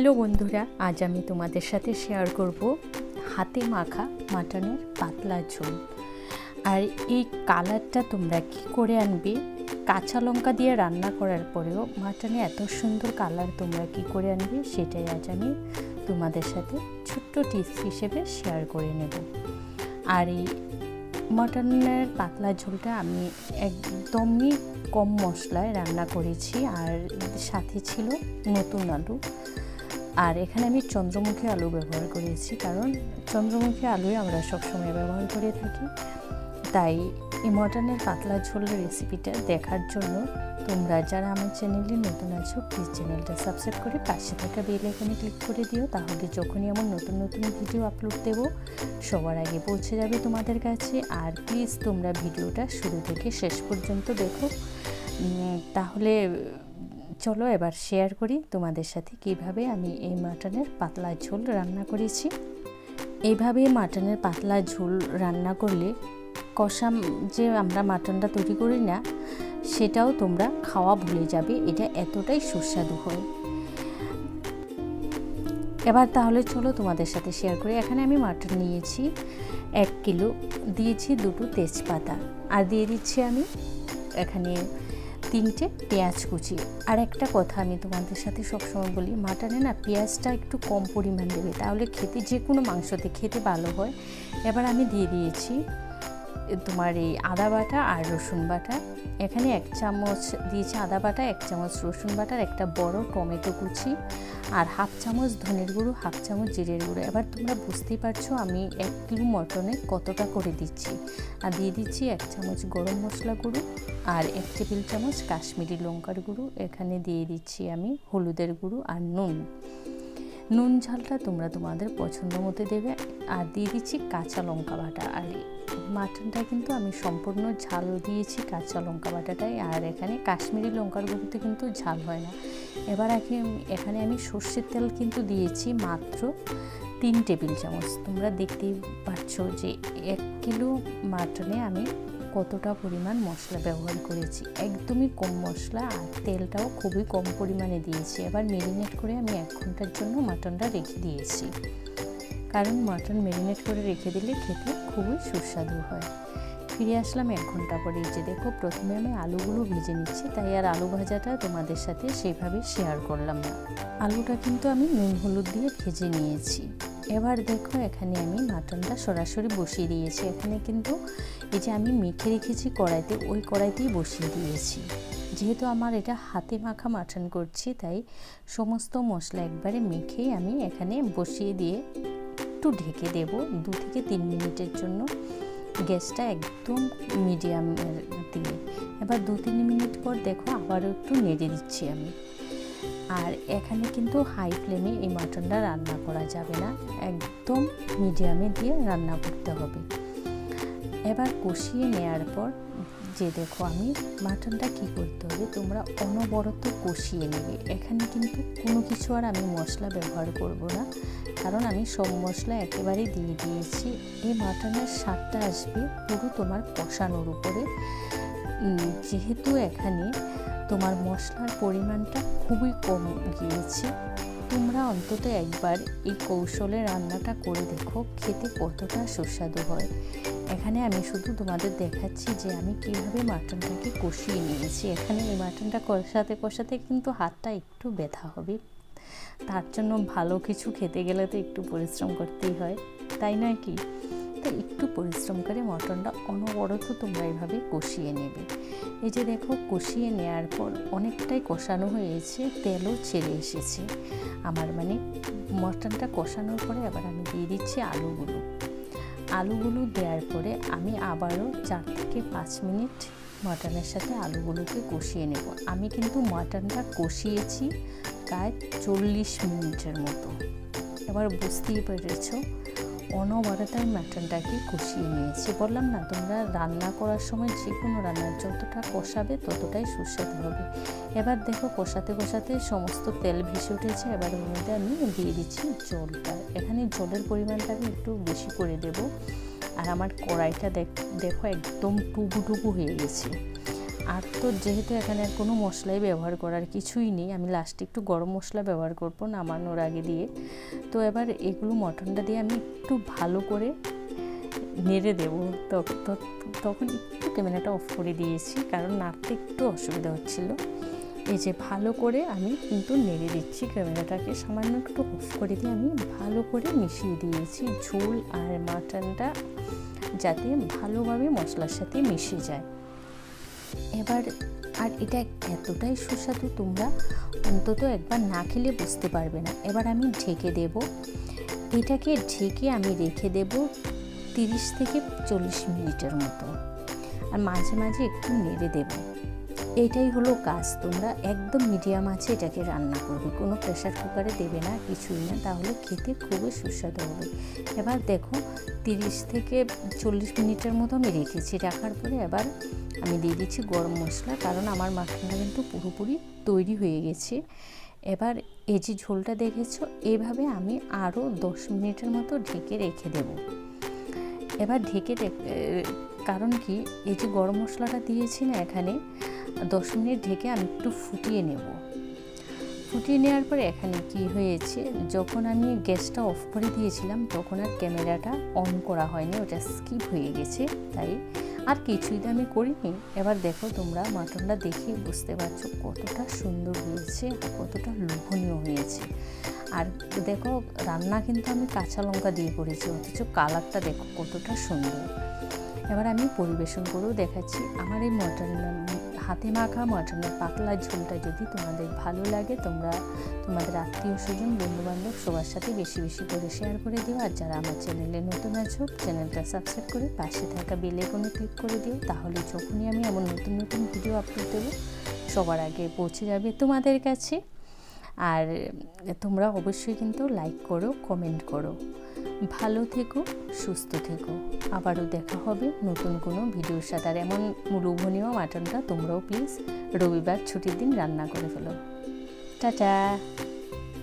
Hello বন্ধুরা, আজ আমি তোমাদের সাথে শেয়ার করব হাতে মাখা মাটনের পাতলা ঝোল। আর এই কালারটা তোমরা কি করে আনবে, কাঁচা লঙ্কা দিয়ে রান্না করার পরেও মাটনে এত সুন্দর কালার তোমরা কি করে আনবে, সেটাই আজ আমি তোমাদের সাথে ছোট্ট টিপস হিসেবে শেয়ার করে নেব। আর এই মাটনের পাতলা ঝোলটা আমি একদমই কম মশলায় রান্না করেছি, আর সাথে ছিল নতুন আলু। আর এখানে আমি চন্দ্রমুখী আলু ব্যবহার করেছি, কারণ চন্দ্রমুখী আলুই আমরা সবসময় ব্যবহার করে থাকি। তাই এই মটনের পাতলা ঝোলের রেসিপিটা দেখার জন্য তোমরা যারা আমার চ্যানেলে নতুন আছো, প্লিজ চ্যানেলটা সাবস্ক্রাইব করে পাশে থাকা বেল আইকনে ক্লিক করে দিও। তাহলে যখনই আমার নতুন নতুন ভিডিও আপলোড দেব সবার আগে পৌঁছে যাবে তোমাদের কাছে। আর প্লিজ তোমরা ভিডিওটা শুরু থেকে শেষ পর্যন্ত দেখো। তাহলে চলো এবার শেয়ার করি তোমাদের সাথে কিভাবে আমি এই মাটনের পাতলা ঝোল রান্না করেছি। এইভাবে মাটনের পাতলা ঝোল রান্না করলে কষা যে আমরা মাটনটা তৈরি করি না, সেটাও তোমরা খাওয়া ভুলে যাবে, এটা এতটাই সুস্বাদু হয়। এবার তাহলে চলো তোমাদের সাথে শেয়ার করি। এখানে আমি মাটন নিয়েছি 1 কিলো, দিয়েছি 2টো তেজপাতা, আর দিয়ে দিচ্ছি আমি এখানে 3টে পেঁয়াজ কুচি। আর একটা কথা আমি তোমাদের সাথে সবসময় বলি, মাটনে না পেঁয়াজটা একটু কম পরিমাণ দেবে, তাহলে খেতে যে কোনো মাংসতে খেতে ভালো হয়। এবার আমি দিয়ে দিয়েছি তোমার এই আদা বাটা আর রসুন বাটা। এখানে 1 চামচ দিয়েছি আদা বাটা, 1 চামচ রসুন বাটার, একটা বড় টমেটো কুচি, আর 1/2 চামচ ধনের গুঁড়ো, 1/2 চামচ জিরের গুঁড়ো। এবার তোমরা বুঝতেই পারছো আমি 1 কিলো মটনে কতটা করে দিচ্ছি। আর দিয়ে দিচ্ছি 1 চামচ গরম মশলা গুঁড়ো, আর 1 টেবিল চামচ কাশ্মীরি লঙ্কার গুঁড়ো। এখানে দিয়ে দিচ্ছি আমি হলুদের গুঁড়ো আর নুন ঝালটা তোমরা তোমাদের পছন্দ মতো দেবে। আর দিয়ে দিচ্ছি কাঁচা লঙ্কা বাটা। আর মাটনটা কিন্তু আমি সম্পূর্ণ ঝাল দিয়েছি কাঁচা লঙ্কা বাটাটাই, আর এখানে কাশ্মীরি লঙ্কার গুঁড়োতে কিন্তু ঝাল হয় না। এবার এখানে আমি সর্ষের তেল কিন্তু দিয়েছি মাত্র 3 টেবিল চামচ। তোমরা দেখতেই পাচ্ছ যে 1 কিলো মাটনে আমি কতটা পরিমাণ মশলা ব্যবহার করেছি, একদমই কম মশলা, আর তেলটাও খুবই কম পরিমাণে দিয়েছি। এবার ম্যারিনেট করে আমি 1 ঘন্টার জন্য মাটনটা রেখে দিয়েছি, কারণ মাটন ম্যারিনেট করে রেখে দিলে খেতে খুবই সুস্বাদু হয়। ফিরে আসলাম 1 ঘন্টা পরে। যে দেখো, প্রথমে আমি আলুগুলো ভেজে নিচ্ছি, তাই আর আলু ভাজাটা তোমাদের সাথে সেভাবে শেয়ার করলাম না। আলুটা কিন্তু আমি নুন হলুদ দিয়ে ভেজে নিয়েছি। এবার দেখো, এখানে আমি মাটনটা সরাসরি বসিয়ে দিয়েছি। এখানে কিন্তু এই যে আমি মেখে রেখেছি কড়াইতে, ওই কড়াইতেই বসিয়ে দিয়েছি। যেহেতু আমার এটা হাতে মাখা মাটন করছি, তাই সমস্ত মশলা একবারে মেখেই আমি এখানে বসিয়ে দিয়ে একটু ঢেকে দেব 2 থেকে 3 মিনিটের জন্য, গ্যাসটা একদম মিডিয়ামের দিয়ে। এবার 2-3 মিনিট পর দেখো আবারও একটু নেড়ে দিচ্ছি আমি। আর এখানে কিন্তু হাই ফ্লেমে এই মাটনটা রান্না করা যাবে না, একদম মিডিয়ামে দিয়ে রান্না করতে হবে। এবার কষিয়ে নেওয়ার পর যে দেখো, আমি মাটনটা কি করতে হবে, তোমরা অনবরত কষিয়ে নেবে। এখানে কিন্তু কোনো কিছু আর আমি মশলা ব্যবহার করব না, কারণ আমি সব মশলা একেবারেই দিয়ে দিয়েছি। এই মাটনের স্বাদটা আসবে পুরো তোমার কষানোর উপরে। যেহেতু এখানে তোমার মশলার পরিমাণটা খুবই কম গিয়েছে, তোমরা অন্তত একবার এই কৌশলে রান্নাটা করে দেখো, খেতে কতটা সুস্বাদু হয়। এখানে আমি শুধু তোমাদের দেখাচ্ছি যে আমি কীভাবে মাটনটাকে কষিয়ে নিয়েছি। এখানে এই মাটনটা কষাতে কষাতে কিন্তু হাতটা একটু ব্যথা হবে, তার জন্য ভালো কিছু খেতে গেলে তো একটু পরিশ্রম করতেই হয়, তাই নয় কি? তাই একটু পরিশ্রম করে মটনটা অনবরত তোমরা এইভাবে কষিয়ে নেবে। এই যে দেখো, কষিয়ে নেওয়ার পর অনেকটাই কষানো হয়েছে, তেলও ছেড়ে এসেছে আমার, মানে মটনটা কষানোর পরে এবার আমি দিয়ে দিচ্ছি আলুগুলো দেওয়ার পরে আমি আবারও 4 থেকে 5 মিনিট মটনের সাথে আলুগুলোকে কষিয়ে নেব। আমি কিন্তু মটনটা কষিয়েছি প্রায় 40 মিনিটের মতো। এবার বুঝতেই পেরেছো, অনবরত মাটনটাকে কষিয়ে নিয়েছি। বললাম না, তোমরা রান্না করার সময় যে কোনো রান্নার যতটা কষাবে ততটাই সুস্বাদু হবে। এবার দেখো, কষাতে কষাতে সমস্ত তেল ভেসে উঠেছে। এবার ওর মধ্যে আমি দিয়ে দিচ্ছি জলটা। এখানে জলের পরিমাণটা আমি একটু বেশি করে দেব। আর আমার কড়াইটা দেখো একদম টুবু হয়ে গেছে। আর তো যেহেতু এখানে আর কোনো মশলাই ব্যবহার করার কিছুই নেই, আমি লাস্টে একটু গরম মশলা ব্যবহার করবো নামানোর আগে দিয়ে। তো এবার এগুলো মটনটা দিয়ে আমি একটু ভালো করে নেড়ে দেবো। তখন একটু ক্যামেরাটা অফ করে দিয়েছি, কারণ নাড়তে একটু অসুবিধা হচ্ছিলো। এই যে ভালো করে আমি কিন্তু নেড়ে দিচ্ছি, ক্যামেরাটাকে সামান্য একটু অফ করে দিয়ে আমি ভালো করে মিশিয়ে দিয়েছি ঝোল আর মাটনটা যাতে ভালোভাবে মশলার সাথে মিশে যায়। এবার আর এটা এতটাই সুস্বাদু, তোমরা অন্তত একবার না খেলে বুঝতে পারবে না। এবার আমি ঢেকে দেব, এটাকে ঢেকে আমি রেখে দেব 30 থেকে 40 মিনিটের মতো, আর মাঝে মাঝে একটু নেড়ে দেব। এইটাই হলো কাজ। তোমরা একদম মিডিয়াম আছে এটাকে রান্না করবে, কোনো প্রেশার কুকারে দেবে না, কিছুই না, তাহলে খেতে খুবই সুস্বাদু হবে। এবার দেখো 30 থেকে 40 মিনিটের মতো আমি রেখেছি, রাখার পরে এবার আমি দিয়ে দিচ্ছি গরম মশলা, কারণ আমার মাটনটা কিন্তু পুরোপুরি তৈরি হয়ে গেছে। এবার এই যে ঝোলটা দেখেছো, এইভাবে আমি আরও 10 মিনিটের মতো ঢেকে রেখে দেব। এবার কারণ কি, এই যে গরম মশলাটা দিয়েছি না এখানে, 10 মিনিট ঢেকে আমি একটু ফুটিয়ে নেব। ফুটিয়ে নেওয়ার পরে এখানে কি হয়েছে, যখন আমি গ্যাসটা অফ করে দিয়েছিলাম তখন আর ক্যামেরাটা অন করা হয়নি, ওটা স্কিপ হয়ে গেছে, তাই আর কিছুই তো আমি করিনি। এবার দেখো তোমরা মাটনটা দেখে বুঝতে পারছো কতটা সুন্দর হয়েছে আর কতটা লোভনীয় হয়েছে। আর দেখো রান্না কিন্তু আমি কাঁচা লঙ্কা দিয়ে করেছি, অথচ কালারটা দেখো কতটা সুন্দর। এবার আমি পরিবেশন করেও দেখাচ্ছি। আমার এই মটন হাতে মাখা মটনের পাতলা ঝোলটা যদি তোমাদের ভালো লাগে, তোমরা তোমাদের আত্মীয় স্বজন বন্ধুবান্ধব সবার সাথে বেশি বেশি করে শেয়ার করে দিও। আর যারা আমার চ্যানেলে নতুন আছো, চ্যানেলটা সাবস্ক্রাইব করে পাশে থাকা বেল আইকনে ক্লিক করে দিও, তাহলে যখনই আমি এমন নতুন নতুন ভিডিও আপলোড দেবো সবার আগে পৌঁছে যাবে তোমাদের কাছে। আর তোমরা অবশ্যই কিন্তু লাইক করো, কমেন্ট করো। ভালো থেকো, সুস্থ থেকো। আবারও দেখা হবে নতুন কোনো ভিডিওর সাথে। আর এমন লোভনীয় মাটনটা তোমরাও প্লিজ রবিবার ছুটির দিন রান্না করে ফেলো। টাটা।